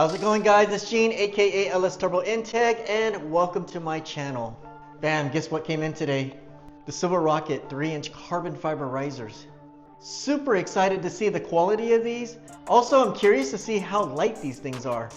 How's it going, guys? It's Gene, aka LS Turbo Integ, and welcome to my channel. Bam, guess what came in today? The Silver Rocket 3-inch carbon fiber risers. Super excited to see the quality of these. Also, I'm curious to see how light these things are.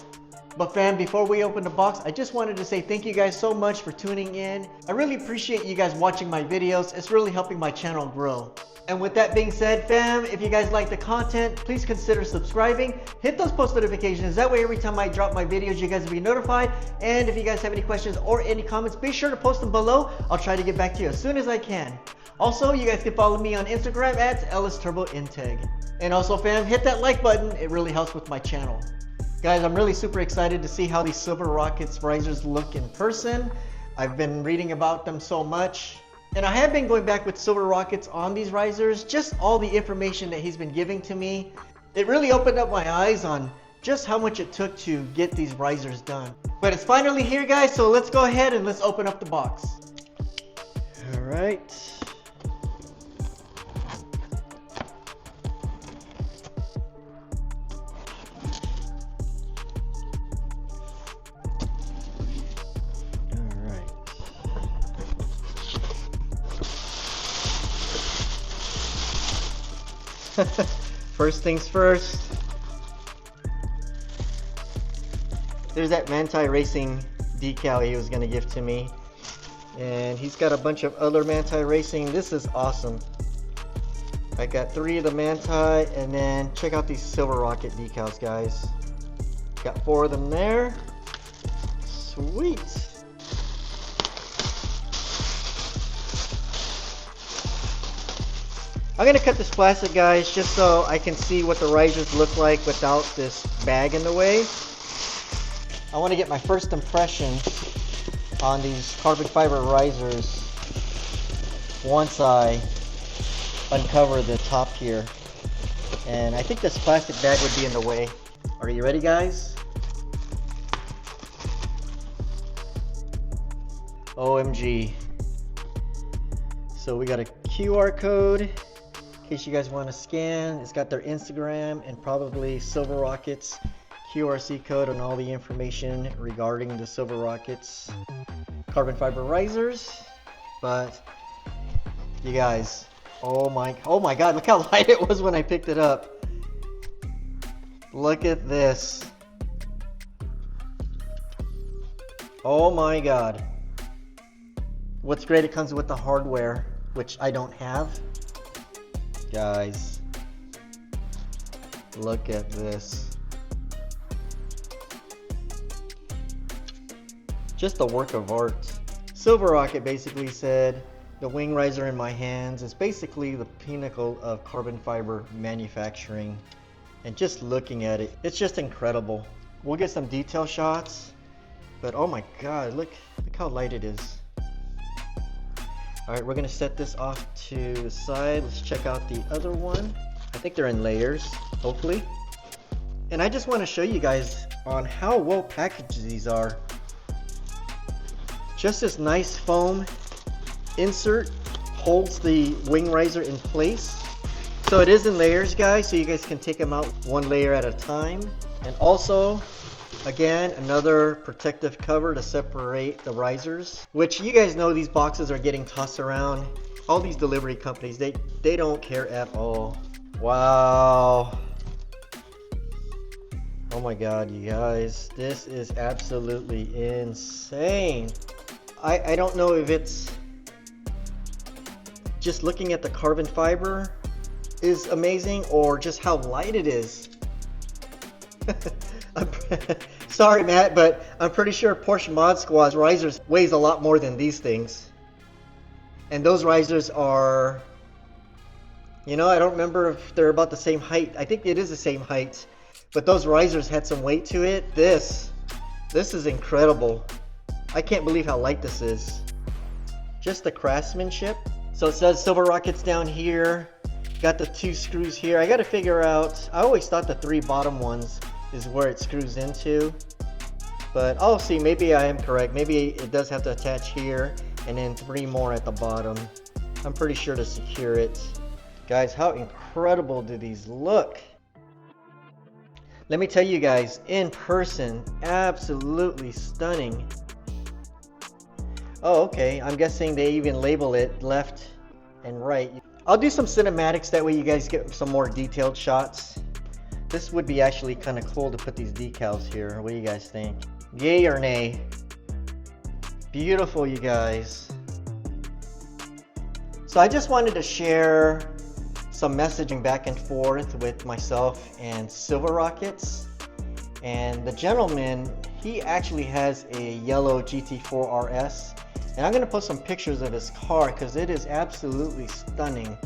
But fam, before we open the box, I just wanted to say thank you guys so much for tuning in. I really appreciate you guys watching my videos. It's really helping my channel grow. And with that being said, fam, if you guys like the content, please consider subscribing. Hit those post notifications. That way, every time I drop my videos, you guys will be notified. And if you guys have any questions or any comments, be sure to post them below. I'll try to get back to you as soon as I can. Also, you guys can follow me on Instagram at LS Turbo Integ. And also, fam, hit that like button. It really helps with my channel. Guys, I'm really super excited to see how these Silver Rockets risers look in person. I've been reading about them so much. And I have been going back with Silver Rockets on these risers, just all the information that he's been giving to me. It really opened up my eyes on just how much it took to get these risers done. But it's finally here, guys, so let's go ahead and let's open up the box. All right. First things first, there's that Manthey Racing decal he was going to give to me, and he's got a bunch of other Manthey Racing. This is awesome. I got 3 of the Manthey, and then check out these Silver Rocket decals, guys. Got 4 of them there. Sweet. I'm going to cut this plastic, guys, just so I can see what the risers look like without this bag in the way. I want to get my first impression on these carbon fiber risers once I uncover the top here. And I think this plastic bag would be in the way. Are you ready, guys? OMG. So we got a QR code. In case you guys want to scan. It's got their Instagram and probably Silver Rockets QRC code and all the information regarding the Silver Rockets carbon fiber risers. But you guys, oh my god, look how light it was when I picked it up. Look at this. Oh my god. What's great, it comes with the hardware, which I don't have. Guys, look at this. Just a work of art. Silver Rocket basically said, the wing riser in my hands is basically the pinnacle of carbon fiber manufacturing. And just looking at it, it's just incredible. We'll get some detail shots, but oh my god, look how light it is. Alright, we're going to set this off to the side. Let's check out the other one. I think they're in layers, hopefully. And I just want to show you guys on how well packaged these are. Just this nice foam insert holds the wing riser in place. So it is in layers, guys, so you guys can take them out one layer at a time. And also, again, another protective cover to separate the risers, which you guys know these boxes are getting tossed around. All these delivery companies, they don't care at all. Wow. Oh my god, you guys, this is absolutely insane. I don't know if it's just looking at the carbon fiber is amazing or just how light it is. Sorry, Matt, but I'm pretty sure Porsche Mod Squad's risers weighs a lot more than these things. And those risers are, you know, I don't remember if they're about the same height. I think it is the same height, but those risers had some weight to it. This is incredible. I can't believe how light this is. Just the craftsmanship. So it says Silver Rockets down here. Got the 2 screws here. I got to figure out, I always thought the 3 bottom ones is where it screws into, but I'll see. Maybe I am correct. Maybe it does have to attach here and then 3 more at the bottom. I'm pretty sure to secure it. Guys, how incredible do these look? Let me tell you guys, in person, absolutely stunning. Oh, okay, I'm guessing they even label it left and right. I'll do some cinematics, that way you guys get some more detailed shots. This would be actually kind of cool to put these decals here. What do you guys think? Yay or nay? Beautiful, you guys. So I just wanted to share some messaging back and forth with myself and Silver Rockets. And the gentleman, he actually has a yellow GT4RS. And I'm gonna post some pictures of his car because it is absolutely stunning.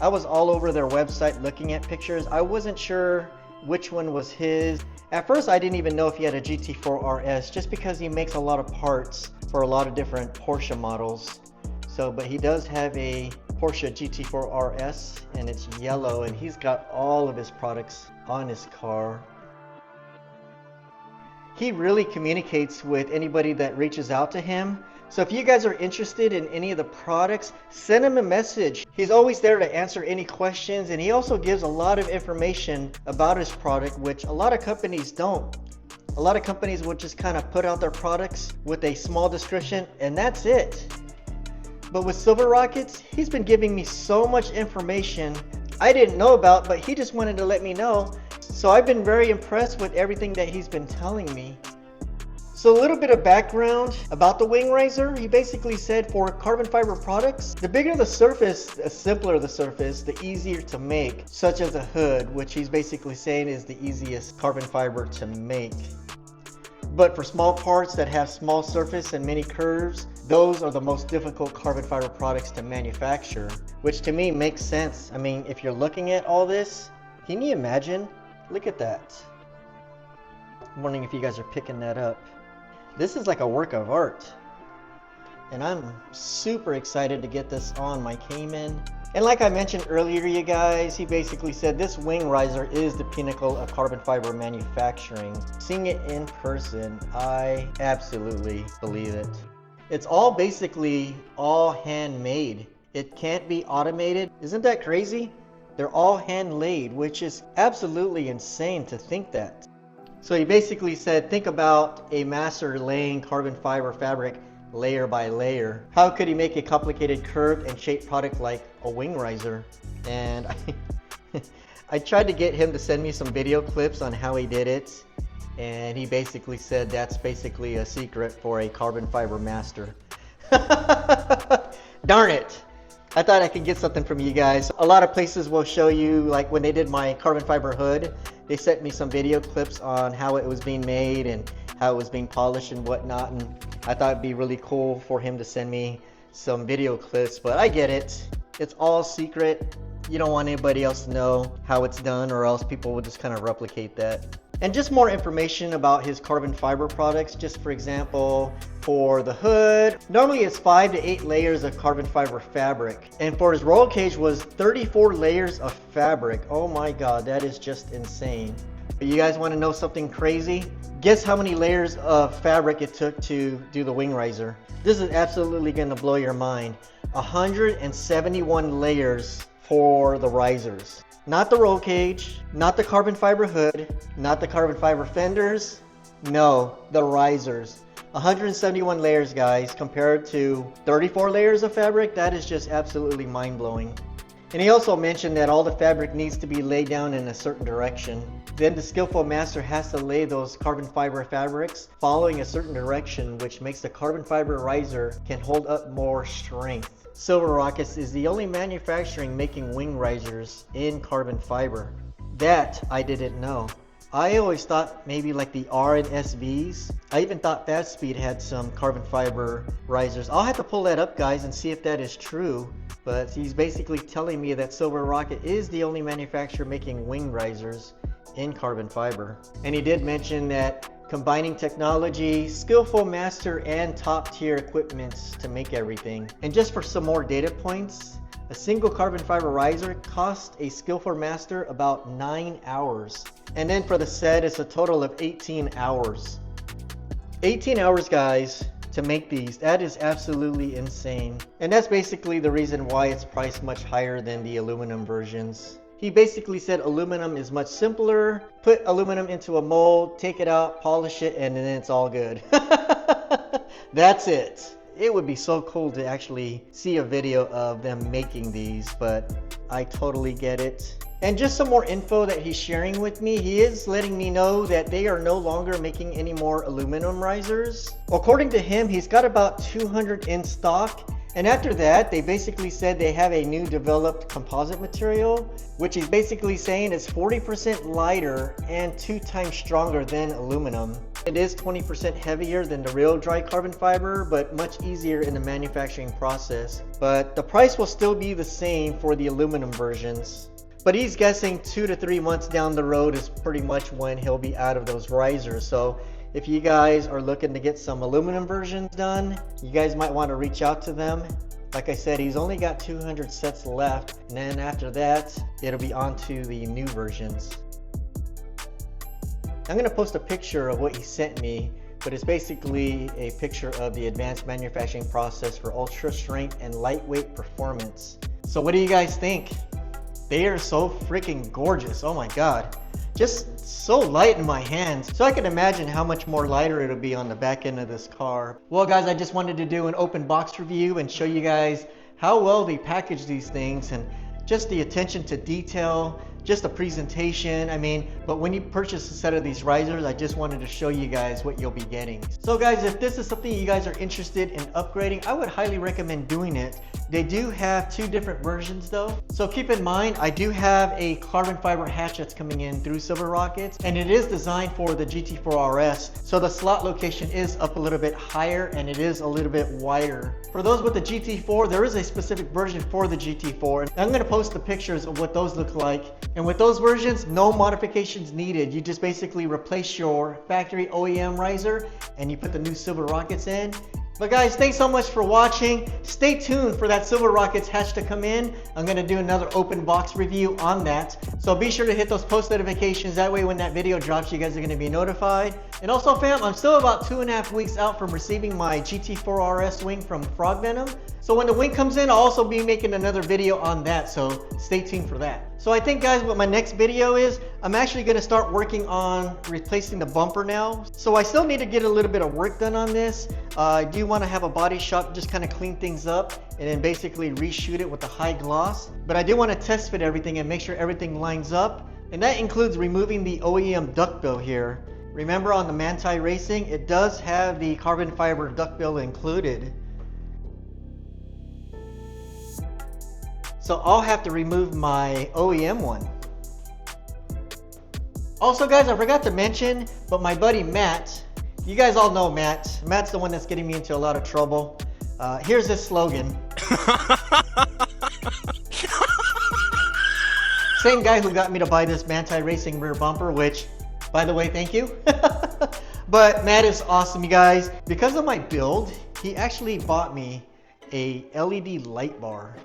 I was all over their website looking at pictures. I wasn't sure which one was his. At first I didn't even know if he had a GT4RS, just because he makes a lot of parts for a lot of different Porsche models. So, but he does have a Porsche GT4RS and it's yellow, and he's got all of his products on his car. He really communicates with anybody that reaches out to him. So if you guys are interested in any of the products, send him a message. He's always there to answer any questions, and he also gives a lot of information about his product, which a lot of companies don't. A lot of companies will just kind of put out their products with a small description and that's it. But with Silver Rockets, he's been giving me so much information I didn't know about, but he just wanted to let me know. So I've been very impressed with everything that he's been telling me. So a little bit of background about the wing riser. He basically said for carbon fiber products, the bigger the surface, the simpler the surface, the easier to make, such as a hood, which he's basically saying is the easiest carbon fiber to make. But for small parts that have small surface and many curves, those are the most difficult carbon fiber products to manufacture, which to me makes sense. I mean, if you're looking at all this, can you imagine? Look at that. I'm wondering if you guys are picking that up. This is like a work of art. And I'm super excited to get this on my Cayman. And like I mentioned earlier, you guys, he basically said this wing riser is the pinnacle of carbon fiber manufacturing. Seeing it in person, I absolutely believe it. It's all basically all handmade. It can't be automated. Isn't that crazy? They're all hand laid, which is absolutely insane to think that. So he basically said, think about a master laying carbon fiber fabric layer by layer. How could he make a complicated curved and shaped product like a wing riser? And I tried to get him to send me some video clips on how he did it. And he basically said that's basically a secret for a carbon fiber master. Darn it. I thought I could get something from you guys. A lot of places will show you, like when they did my carbon fiber hood, they sent me some video clips on how it was being made and how it was being polished and whatnot. And I thought it'd be really cool for him to send me some video clips, but I get it. It's all secret. You don't want anybody else to know how it's done, or else people will just kind of replicate that. And just more information about his carbon fiber products. Just for example, for the hood, normally it's 5 to 8 layers of carbon fiber fabric. And for his roll cage was 34 layers of fabric. Oh my God, that is just insane. But you guys want to know something crazy? Guess how many layers of fabric it took to do the wing riser? This is absolutely going to blow your mind. 171 layers for the risers. Not the roll cage, not the carbon fiber hood, not the carbon fiber fenders. No, the risers. 171 layers, guys, compared to 34 layers of fabric. That is just absolutely mind-blowing. And he also mentioned that all the fabric needs to be laid down in a certain direction. Then the skillful master has to lay those carbon fiber fabrics following a certain direction, which makes the carbon fiber riser can hold up more strength. Silver Rockets is the only manufacturing making wing risers in carbon fiber. That I didn't know. I always thought maybe like the R and SVs. I even thought Fast Speed had some carbon fiber risers. I'll have to pull that up, guys, and see if that is true. But he's basically telling me that Silver Rocket is the only manufacturer making wing risers in carbon fiber. And he did mention that combining technology, skillful master, and top-tier equipment to make everything. And just for some more data points, a single carbon fiber riser cost a skillful master about 9 hours. And then for the set, it's a total of 18 hours. 18 hours, guys, to make these. That is absolutely insane. And that's basically the reason why it's priced much higher than the aluminum versions. He basically said aluminum is much simpler. Put aluminum into a mold, take it out, polish it, and then it's all good. That's it. It would be so cool to actually see a video of them making these, but I totally get it. And just some more info that he's sharing with me. He is letting me know that they are no longer making any more aluminum risers. According to him, he's got about 200 in stock. And after that, they basically said they have a new developed composite material, which he's basically saying is 40% lighter and 2 times stronger than aluminum. It is 20% heavier than the real dry carbon fiber, but much easier in the manufacturing process. But the price will still be the same for the aluminum versions. But he's guessing 2 to 3 months down the road is pretty much when he'll be out of those risers. So if you guys are looking to get some aluminum versions done, you guys might want to reach out to them. Like I said, he's only got 200 sets left, and then after that, it'll be on to the new versions. I'm going to post a picture of what he sent me, but it's basically a picture of the advanced manufacturing process for ultra strength and lightweight performance. So what do you guys think? They are so freaking gorgeous. Oh my God. Just so light in my hands. So I can imagine how much more lighter it'll be on the back end of this car. Well guys, I just wanted to do an open box review and show you guys how well they package these things and just the attention to detail, just the presentation. I mean, but when you purchase a set of these risers, I just wanted to show you guys what you'll be getting. So guys, if this is something you guys are interested in upgrading, I would highly recommend doing it. They do have 2 different versions though. So keep in mind, I do have a carbon fiber hatch that's coming in through Silver Rockets, and it is designed for the GT4RS. So the slot location is up a little bit higher and it is a little bit wider. For those with the GT4, there is a specific version for the GT4. And I'm going to post the pictures of what those look like. And with those versions, no modifications needed. You just basically replace your factory OEM riser and you put the new Silver Rockets in. But guys, thanks so much for watching. Stay tuned for that Silver Rockets hatch to come in. I'm going to do another open box review on that. So be sure to hit those post notifications. That way when that video drops, you guys are going to be notified. And also fam, I'm still about 2.5 weeks out from receiving my GT4RS wing from VENOM. So when the wing comes in, I'll also be making another video on that. So stay tuned for that. So I think guys, what my next video is, I'm actually going to start working on replacing the bumper now. So I still need to get a little bit of work done on this. I do want to have a body shop just kind of clean things up and then basically reshoot it with a high gloss. But I do want to test fit everything and make sure everything lines up. And that includes removing the OEM duckbill here. Remember on the Manthey Racing, it does have the carbon fiber duckbill included. So I'll have to remove my OEM one. Also guys, I forgot to mention, but my buddy Matt, you guys all know Matt. Matt's the one that's getting me into a lot of trouble. Here's his slogan. Same guy who got me to buy this Manthey Racing rear bumper, which, by the way, thank you. But Matt is awesome, you guys. Because of my build, he actually bought me a LED light bar.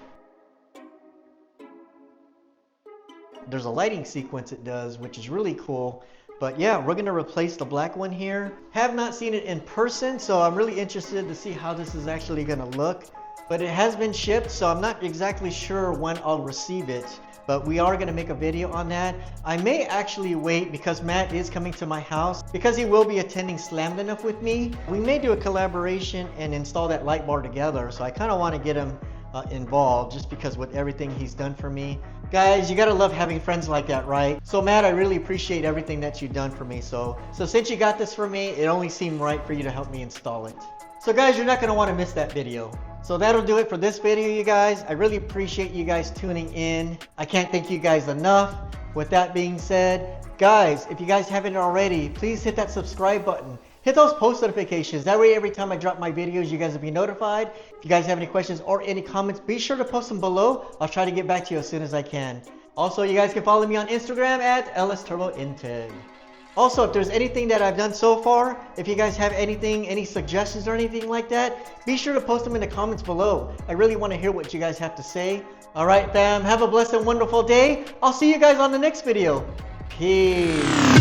There's a lighting sequence it does, which is really cool. But yeah, we're gonna replace the black one here. Have not seen it in person, so I'm really interested to see how this is actually gonna look. But it has been shipped, so I'm not exactly sure when I'll receive it. But we are gonna make a video on that. I may actually wait because Matt is coming to my house. Because he will be attending Slammed Enough with me, we may do a collaboration and install that light bar together. So I kinda wanna get him involved just because with everything he's done for me. Guys, you gotta love having friends like that, right? So Matt, I really appreciate everything that you've done for me. So since you got this for me, it only seemed right for you to help me install it. So guys, you're not gonna wanna miss that video. So that'll do it for this video, you guys. I really appreciate you guys tuning in. I can't thank you guys enough. With that being said, guys, if you guys haven't already, please hit that subscribe button. Hit those post notifications. That way every time I drop my videos, you guys will be notified. If you guys have any questions or any comments, be sure to post them below. I'll try to get back to you as soon as I can. Also, you guys can follow me on Instagram at LSTurboInteg. Also, if there's anything that I've done so far, if you guys have anything, any suggestions or anything like that, be sure to post them in the comments below. I really want to hear what you guys have to say. Alright fam, have a blessed and wonderful day. I'll see you guys on the next video. Peace.